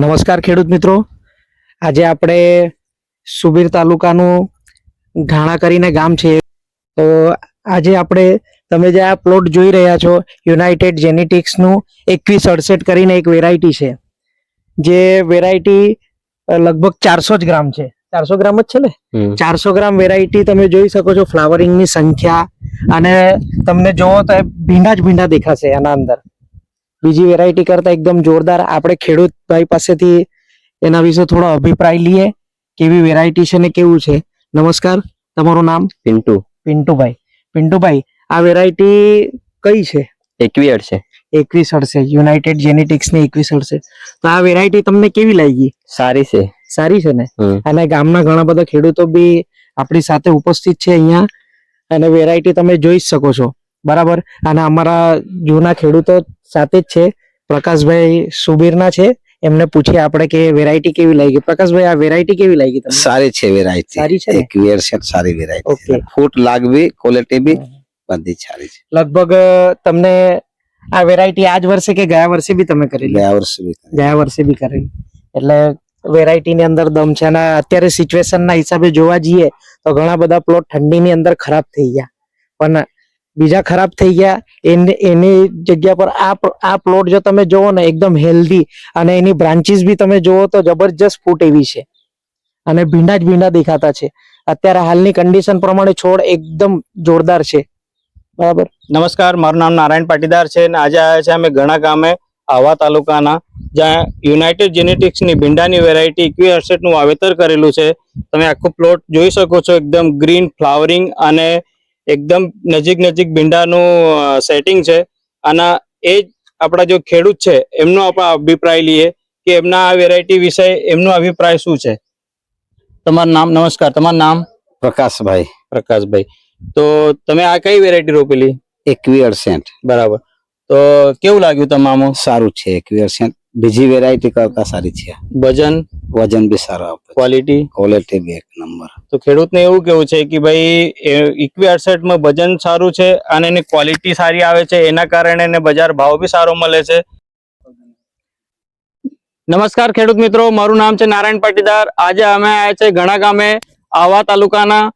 નમસ્કાર ખેડૂત મિત્રો, આજે આપણે સુબીર તાલુકાનું ઘાણા કરીને ગામ છે. તો આજે આપણે તમે જે આ પ્લોટ જોઈ રહ્યા છો યુનાઇટેડ જેનેટિક્સનું 2168 કરીને એક વેરાયટી છે. જે વેરાયટી લગભગ 400 જ ગ્રામ છે, 400 ગ્રામ જ છે ને, 400 ગ્રામ વેરાયટી તમે જોઈ શકો છો. ફ્લાવરિંગની સંખ્યા અને તમને જોવો તો ભીંડા જ ભીંડા દેખાશે આના અંદર. બીજી વેરાયટી કરતા એકદમ જોરદાર. આપણે ખેડૂત ભાઈ પાસેથી એના વિશે થોડો અભિપ્રાય લઈએ, કેવી વેરાયટી છે ને કેવું છે. નમસ્કાર, તમારું નામ? પિન્ટુ. પિન્ટુભાઈ, આ વેરાયટી કઈ છે? 21 છે. 2168 યુનાઇટેડ જેનેટિક્સ ની 2168. તો આ વેરાયટી તમને કેવી લાગી? સારી છે. સારી છે ને. અને ગામના ઘણા બધા ખેડૂતો બી આપણી સાથે ઉપસ્થિત છે અહીંયા, અને વેરાયટી તમે જોઈ જ શકો છો, બરાબર. અને અમારા જૂના ખેડૂતો સાથે જ છે, પ્રકાશભાઈ સુબીરના છે. એમને પૂછીએ આપણે કે વેરાયટી કેવી લાગી. પ્રકાશભાઈ, આ વેરાયટી કેવી લાગી તમને? સારી છે વેરાયટી. સારી છે ને? 2168 સારી વેરાયટી. ઓકે. ફૂટ લાગવી, ક્વોલિટી બી બધી સારી છે. લગભગ તમને આ વેરાયટી આજ વર્ષે કે ગયા વર્ષે બી તમે કરેલી? ગયા વર્ષે બી કરેલી. એટલે વેરાયટી ની અંદર દમ છે. અને અત્યારે સિચ્યુએશન ના હિસાબે જોવા જઈએ તો ઘણા બધા પ્લોટ ઠંડીની અંદર ખરાબ થઈ ગયા, પણ બીજા ખરાબ થઈ ગયા એની જગ્યા પર આ પ્લોટ જો તમે જોવો ને એકદમ હેલ્ધી, અને એની બ્રાન્ચીસ બી તમે જોવો તો જબરજસ્ત ફૂટ એવી છે, અને ભીંડા જ ભીંડા દેખાતા છે. અત્યારે હાલની કન્ડિશન પ્રમાણે છોડ એકદમ જોરદાર છે, બરાબર. નમસ્કાર, મારું નામ નારાયણ પાટીદાર છે અને આજે આવ્યા છે અમે ઘણા ગામે આહવા તાલુકાના, જ્યાં યુનાઇટેડ જેનેટિક્સની ભીંડાની વેરાયટી 2168 નું વાવેતર કરેલું છે. તમે આખો પ્લોટ જોઈ શકો છો, એકદમ ગ્રીન ફ્લાવરિંગ અને એકદમ નજીક ભીંડાનું સેટિંગ છે. અને એ જ આપણા જો ખેડૂત છે એમનો આપણે અભિપ્રાય લઈએ કે એમના આ વેરાયટી વિશે એમનો અભિપ્રાય શું છે. તમારું નામ? નમસ્કાર, તમારું નામ? પ્રકાશભાઈ. તો તમે આ કઈ વેરાયટી રોપેલી? 2168. બરાબર. તો કેવું લાગ્યું તમામ? સારું છે. 2168 બીજી વેરાયટી કરતા સારી છે. વજન બી સારું આપે. ક્વોલિટી બી એક નંબર. તો ખેડૂતને એવું કેવું છે કે ભાઈ 2168 માં વજન સારું છે અને એની ક્વોલિટી સારી આવે છે, એના કારણે એને બજાર ભાવ બી સારો મળે છે. નમસ્કાર ખેડૂત મિત્રો, મારું નામ છે નારાયણ પાટીદાર. આજે અમે આવ્યા છે ઘણા ગામે આહવા તાલુકાના.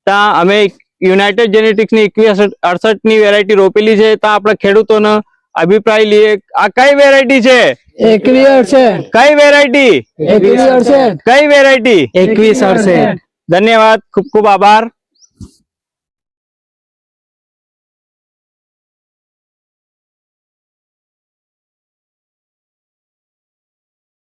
ત્યાં અમે યુનાઇટેડ જેનેટિક્સની 2168 ની વેરાયટી રોપેલી છે. ત્યાં આપણે ખેડૂતોનો અભિપ્રાય લઈએ. આ કઈ વેરાયટી છે? 2168. કઈ વેરાયટી? 2168. કઈ વેરાયટી? 2168. ધન્યવાદ, ખૂબ ખૂબ આભાર.